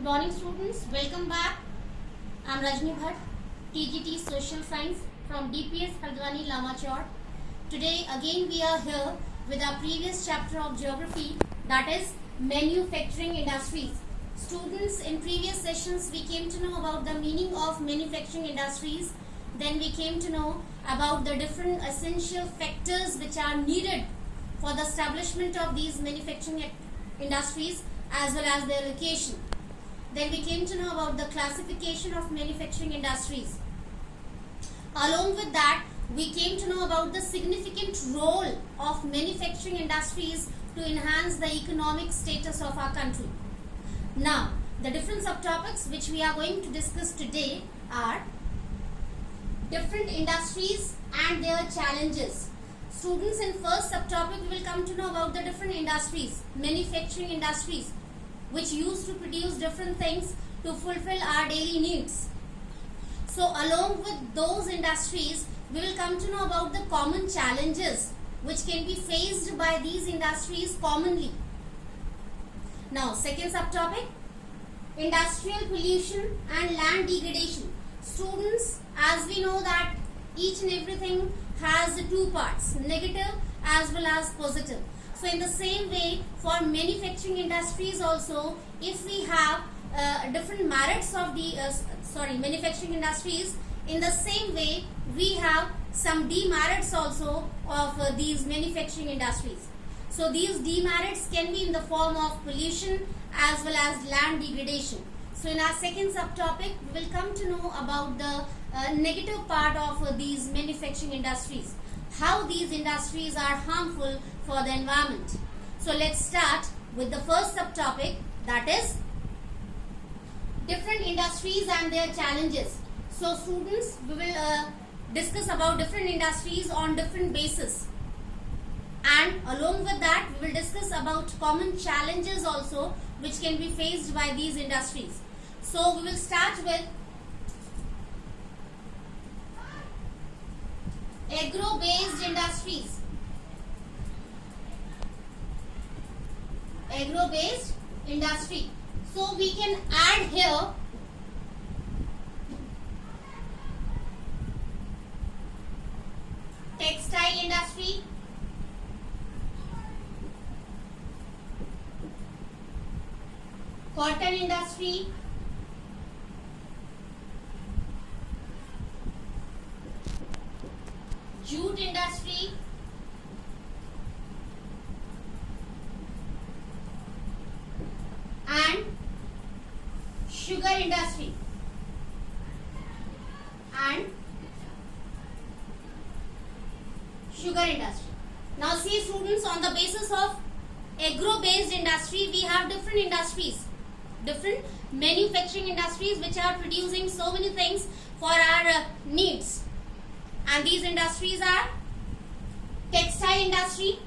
morning students, welcome back. I am Rajni Bhatt, TGT Social Science from DPS Haldwani Lamachor. Today again we are here with our previous chapter of geography, that is manufacturing industries. Students, in previous sessions we came to know about the meaning of manufacturing industries. Then we came to know about the different essential factors which are needed for the establishment of these manufacturing industries as well as their location. Then we came to know about the classification of manufacturing industries. Along with that, we came to know about the significant role of manufacturing industries to enhance the economic status of our country. Now, the different subtopics which we are going to discuss today are different industries and their challenges. Students, in first subtopic we will come to know about the different industries, manufacturing industries, which used to produce different things to fulfill our daily needs. So along with those industries, we will come to know about the common challenges which can be faced by these industries commonly. Now, second subtopic, industrial pollution and land degradation. Students, as we know that each and everything has two parts, negative as well as positive. So in the same way, for manufacturing industries also, if we have different merits of the manufacturing industries, in the same way we have some demerits also of these manufacturing industries. So these demerits can be in the form of pollution as well as land degradation. So in our second subtopic, we will come to know about the negative part of these manufacturing industries, how these industries are harmful for the environment. So let's start with the first subtopic, that is different industries and their challenges. So students, we will discuss about different industries on different bases, and along with that we will discuss about common challenges also which can be faced by these industries. So we will start with agro-based industries. Agro-based industry. So we can add here textile industry, cotton industry, jute industry, and sugar industry. Now see students, on the basis of agro-based industry, we have different industries, different manufacturing industries which are producing so many things for our needs. And these industries are textile industry,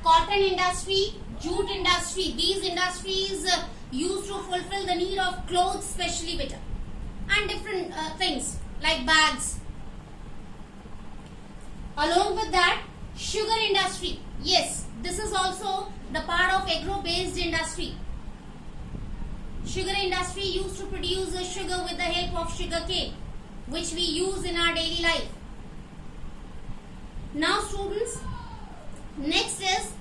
cotton industry, jute industry. These industries used to fulfill the need of clothes, especially better, and different things like bags. Along with that, sugar industry. Yes, this is also the part of agro-based industry. Sugar industry used to produce sugar with the help of sugar cane, which we use in our daily life. Now students, next is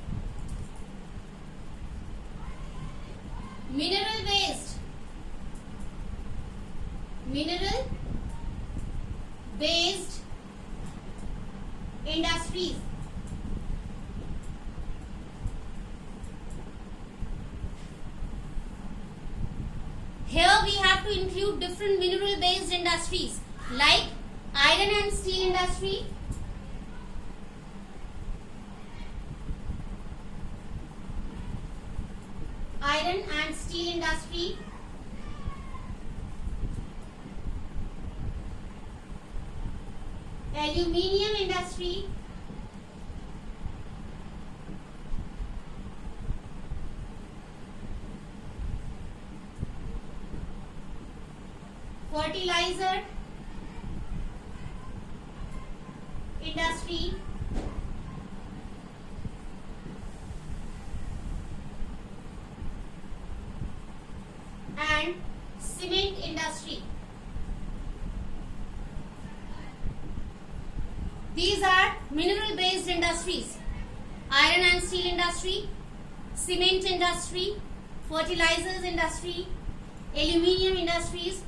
mineral based industries. Here we have to include different mineral based industries like iron and steel industry, aluminium industry, fertilizer industry, and cement industry. These are mineral based industries: iron and steel industry, cement industry, fertilizers industry, aluminium industries.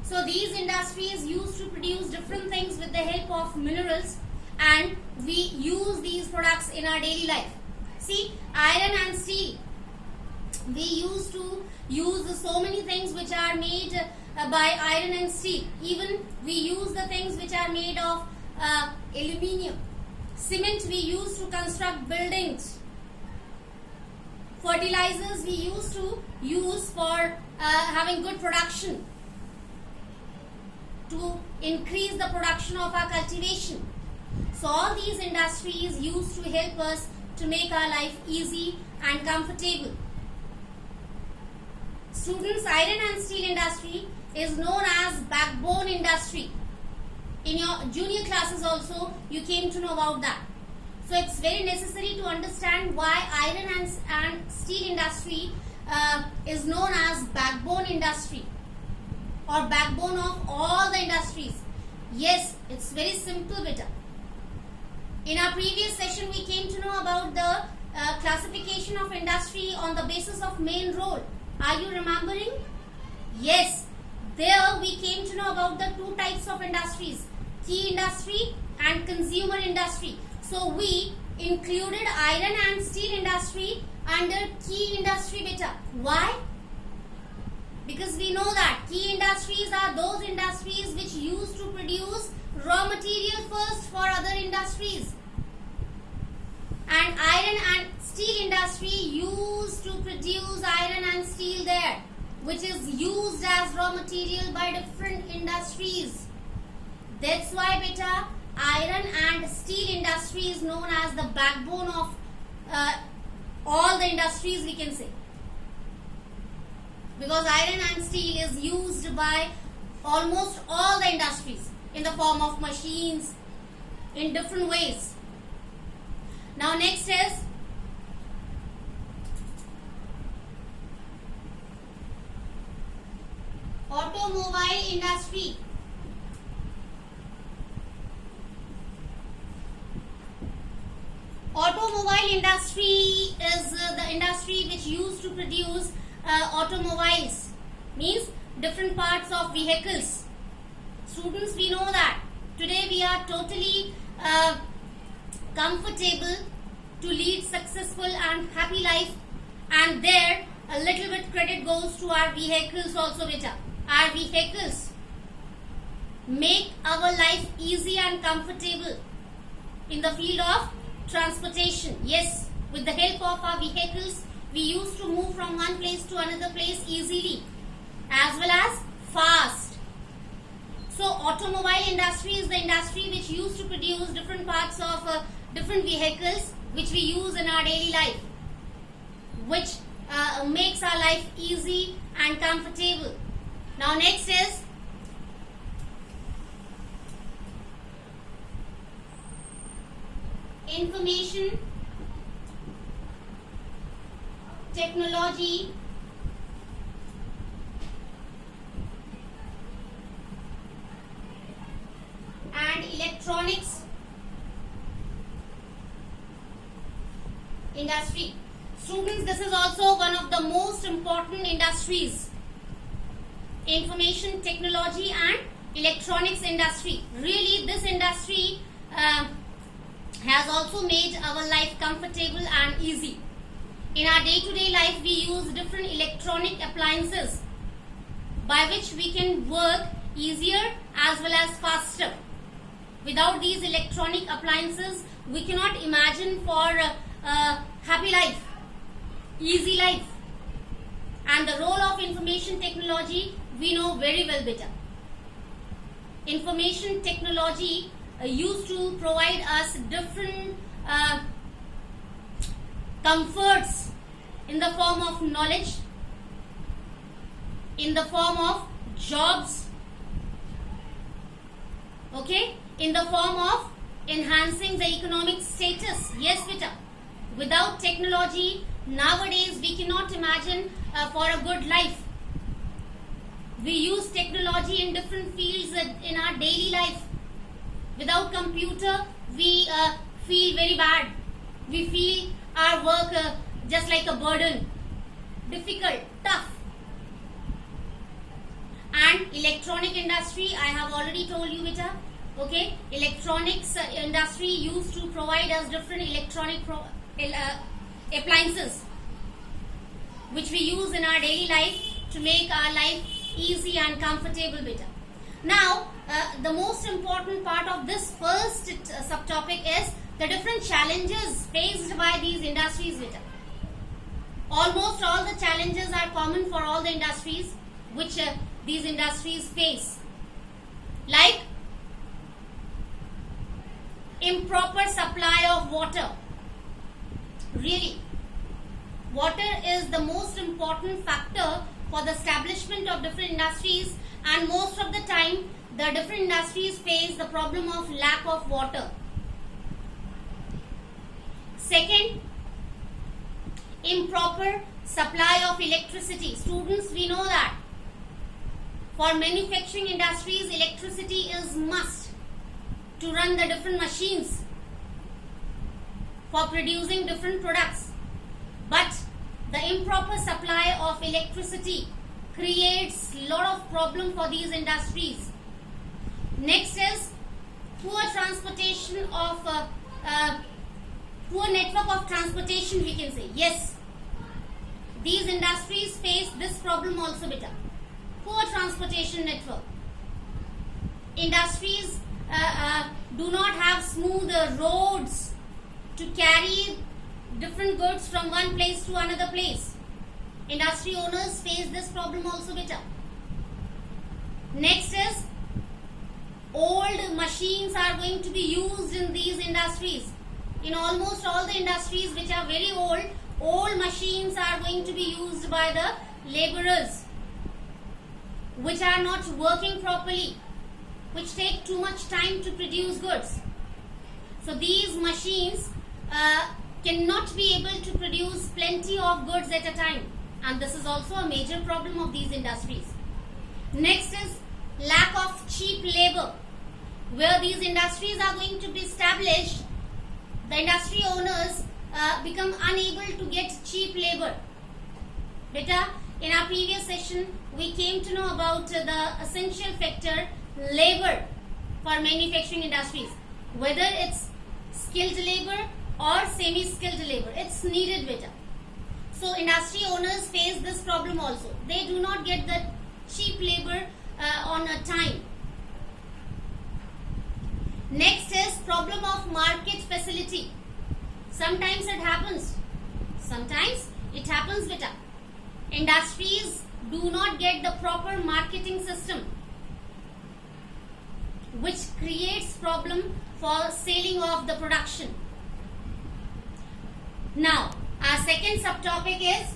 So these industries used to produce different things with the help of minerals, and we use these products in our daily life. See, iron and steel, we used to use so many things which are made by iron and steel. Even we use the things which are made of aluminium. Cement we use to construct buildings. Fertilizers we used to use for having good production, to increase the production of our cultivation. So all these industries used to help us to make our life easy and comfortable. Students, iron and steel industry is known as backbone industry. In your junior classes also you came to know about that. So it's very necessary to understand why iron and steel industry is known as backbone industry, or backbone of all the industries. Yes, it's very simple, beta. In our previous session we came to know about the classification of industry on the basis of main role. Are you remembering? Yes, there we came to know about the two types of industries: key industry and consumer industry. So we included iron and steel industry under key industry, beta. Why? Because we know that key industries are those industries which used to produce raw material first for other industries. And iron and steel industry used to produce iron and steel there, which is used as raw material by different industries. That's why, beta, iron and steel industry is known as the backbone of all the industries, we can say. Because iron and steel is used by almost all the industries in the form of machines, in different ways. Now next is automobile industry. Automobile industry is the industry which used to produce automobiles, means different parts of vehicles. Students, we know that today we are totally comfortable to lead successful and happy life, and there a little bit credit goes to our vehicles also, beta. Our vehicles make our life easy and comfortable in the field of transportation. Yes, with the help of our vehicles we used to move from one place to another place easily as well as fast. So automobile industry is the industry which used to produce different parts of different vehicles which we use in our daily life, which makes our life easy and comfortable. Now next is information technology and electronics industry. Students, this is also one of the most important industries: information technology and electronics industry. Really, this industry has also made our life comfortable and easy. In our day-to-day life we use different electronic appliances by which we can work easier as well as faster. Without these electronic appliances we cannot imagine for happy life, easy life. And the role of information technology we know very well, beta. Information technology used to provide us different comforts in the form of knowledge, in the form of jobs, okay, in the form of enhancing the economic status. Yes, beta. Without technology nowadays we cannot imagine for a good life. We use technology in different fields in our daily life. Without computer, we feel very bad. We feel our work just like a burden, difficult, tough. And electronic industry, I have already told you, beta. Okay, electronics industry used to provide us different electronic appliances which we use in our daily life to make our life easy and comfortable, beta. Now, the most important part of this first subtopic is the different challenges faced by these industries, beta. Almost all the challenges are common for all the industries which these industries face, like improper supply of water. Really, water is the most important factor for the establishment of different industries, and most of the time the different industries face the problem of lack of water. Second, improper supply of electricity. Students, we know that for manufacturing industries, electricity is must to run the different machines for producing different products. But the improper supply of electricity creates a lot of problem for these industries. Next is poor transportation of poor network of transportation, we can say. Yes, these industries face this problem also, beta. Poor transportation network. Industries do not have smooth roads to carry different goods from one place to another place. Industry owners face this problem also, beta. Next is old machines are going to be used in these industries. In almost all the industries which are very old machines are going to be used by the laborers, which are not working properly, which take too much time to produce goods. So these machines cannot be able to produce plenty of goods at a time, and this is also a major problem of these industries. Next is lack of cheap labor. Where these industries are going to be established, the industry owners become unable to get cheap labor. Beta, in our previous session, we came to know about the essential factor labor for manufacturing industries. Whether it's skilled labor or semi-skilled labor, it's needed, beta. So industry owners face this problem also. They do not get the cheap labor on a time. Next is problem of market facility. Sometimes it happens. Sometimes it happens, beta. Industries do not get the proper marketing system, which creates problem for selling of the production. Now, our second subtopic is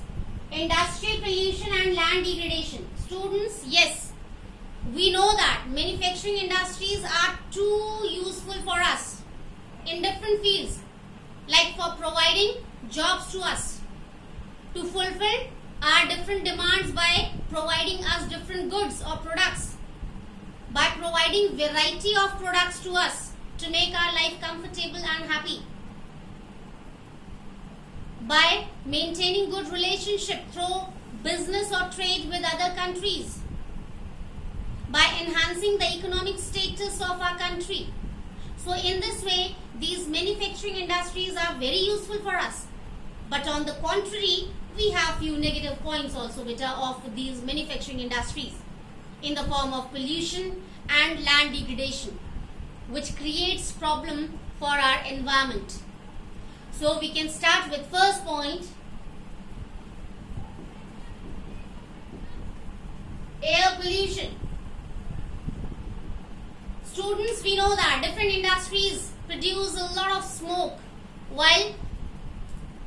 industrial pollution and land degradation. Students, yes, we know that manufacturing industries are too useful for us in different fields, like for providing jobs to us, to fulfill our different demands by providing us different goods or products, by providing variety of products to us to make our life comfortable and happy, by maintaining good relationship through business or trade with other countries, by enhancing the economic status of our country. So in this way, these manufacturing industries are very useful for us. But on the contrary, we have few negative points also, beta, of these manufacturing industries in the form of pollution and land degradation, which creates problem for our environment. So we can start with first point, air pollution. Students, we know that different industries produce a lot of smoke while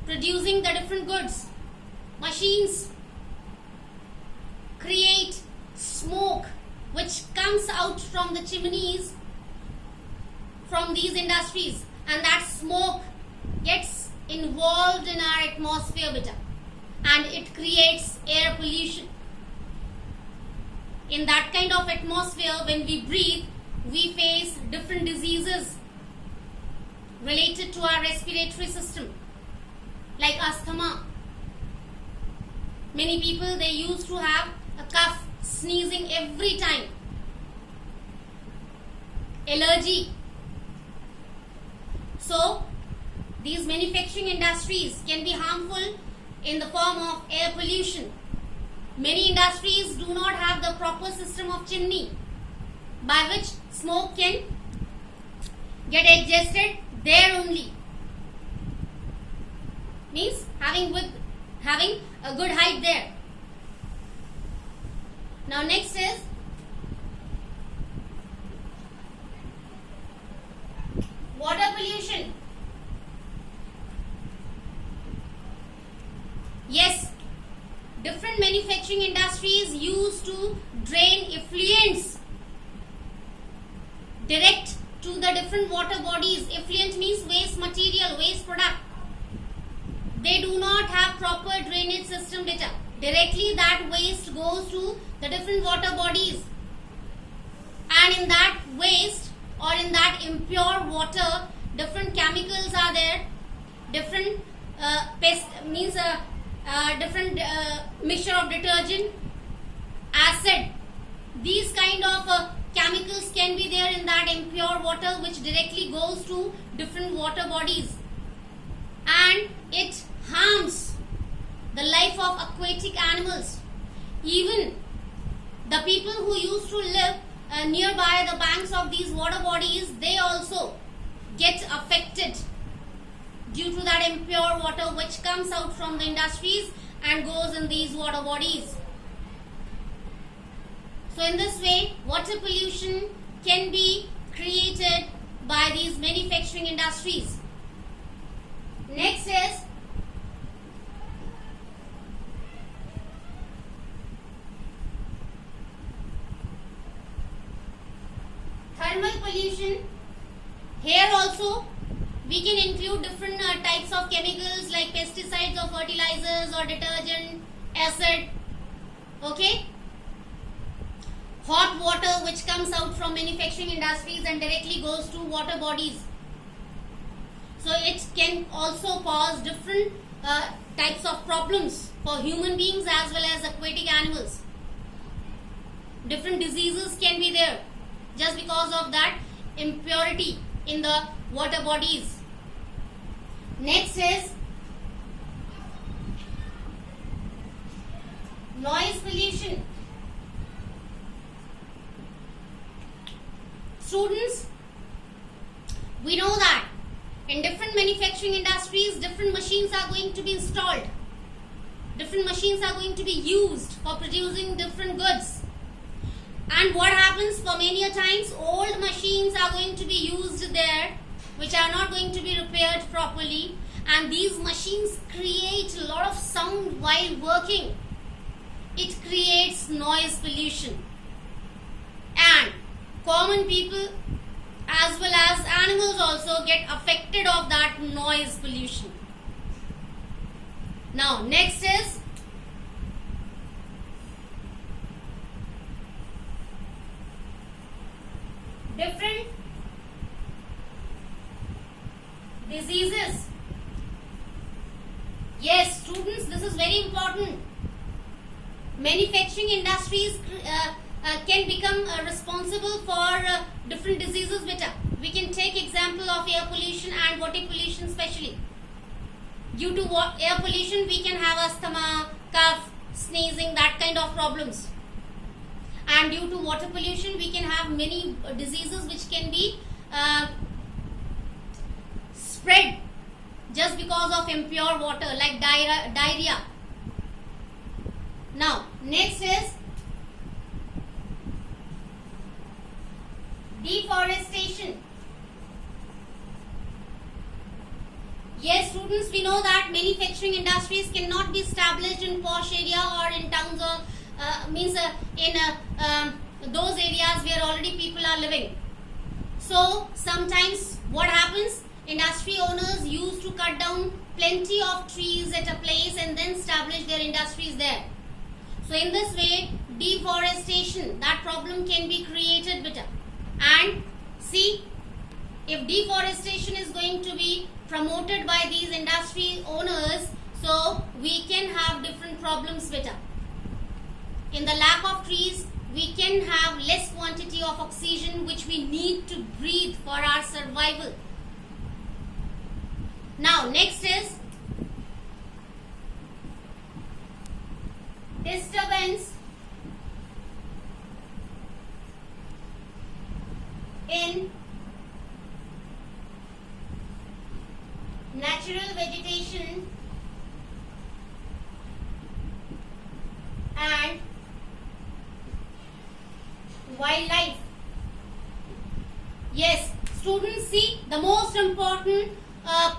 producing the different goods. Machines create smoke which comes out from the chimneys from these industries, and that smoke gets involved in our atmosphere, beta, and it creates air pollution. in that kind of atmosphere, when we breathe, we face different diseases related to our respiratory system, like asthma. Many people, they used to have a cough, sneezing every time. Allergy. So, these manufacturing industries can be harmful in the form of air pollution. Many industries do not have the proper system of chimney by which smoke can get adjusted there only. Means having a good height there. Now next is water pollution. Yes, different manufacturing industries used to drain effluents direct to the different water bodies. Effluent means waste material, waste product. They do not have proper drainage system data. Directly that waste goes to the different water bodies, and in that waste or in that impure water, different chemicals are there, different different mixture of detergent, acid. These kind of chemicals can be there in that impure water, which directly goes to different water bodies, and it harms the life of aquatic animals. Even the people who used to live nearby the banks of these water bodies, they also get affected due to that impure water which comes out from the industries and goes in these water bodies. So in this way, water pollution can be created by these manufacturing industries. Next is thermal pollution. Here also we can include different types of chemicals like pesticides or fertilizers or detergent, acid. Okay. Hot water which comes out from manufacturing industries and directly goes to water bodies. So it can also cause different types of problems for human beings as well as aquatic animals. Different diseases can be there just because of that impurity in the water bodies. Next is noise pollution. Students, we know that in different manufacturing industries, different machines are going to be installed. Different machines are going to be used for producing different goods. And what happens for many a times, old machines are going to be used there, which are not going to be repaired properly. And these machines create a lot of sound while working. It creates noise pollution. And common people as well as animals also get affected of that noise pollution. Now next is different diseases. Yes, students, this is very important. Manufacturing industries can become responsible for different diseases better. We can take example of air pollution and water pollution especially. Due to air pollution, we can have asthma, cough, sneezing, that kind of problems. And due to water pollution, we can have many diseases which can be spread just because of impure water, like diarrhea. Now, next is deforestation. Yes, students, we know that manufacturing industries cannot be established in posh area or in towns or in those areas where already people are living. So sometimes what happens, industry owners used to cut down plenty of trees at a place and then establish their industries there. So in this way, deforestation, that problem can be created better. And see, if deforestation is going to be promoted by these industry owners, so we can have different problems better. In the lack of trees, we can have less quantity of oxygen which we need to breathe for our survival. Now next is disturbance in natural vegetation and wildlife. Yes, students, see the most important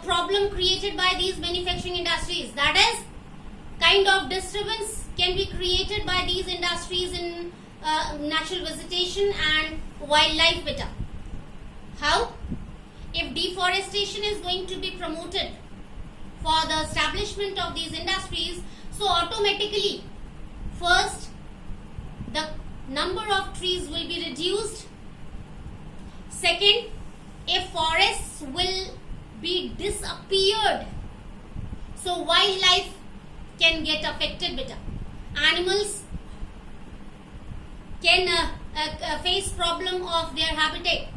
problem created by these manufacturing industries, that is kind of disturbance can be created by these industries in natural vegetation and wildlife better. How? If deforestation is going to be promoted for the establishment of these industries, so automatically first the number of trees will be reduced. Second, if forests will be disappeared, so wildlife can get affected better. Animals can face problem of their habitat.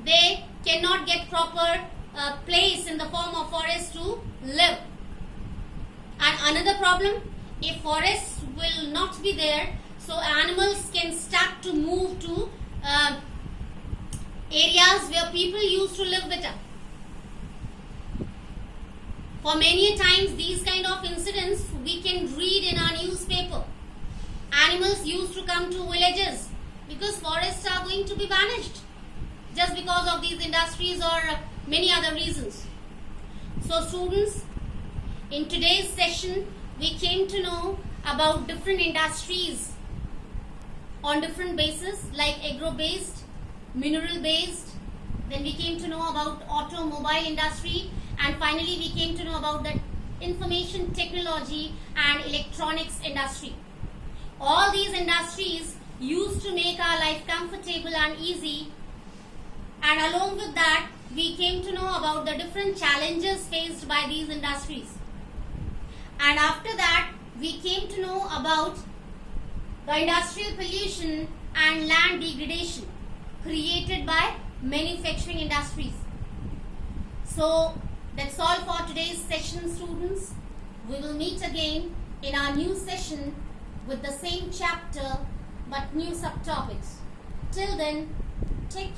They cannot get proper place in the form of forest to live. And another problem, if forests will not be there, so animals can start to move to areas where people used to live better. For many times these kind of incidents we can read in our newspaper. Animals used to come to villages because forests are going to be vanished just because of these industries or many other reasons. So students, in today's session we came to know about different industries on different bases like agro-based, mineral-based. Then we came to know about automobile industry, and finally we came to know about the information technology and electronics industry. All these industries used to make our life comfortable and easy, and along with that we came to know about the different challenges faced by these industries. And after that we came to know about the industrial pollution and land degradation created by manufacturing industries. So that's all for today's session, students. We will meet again in our new session with the same chapter but new subtopics. Till then,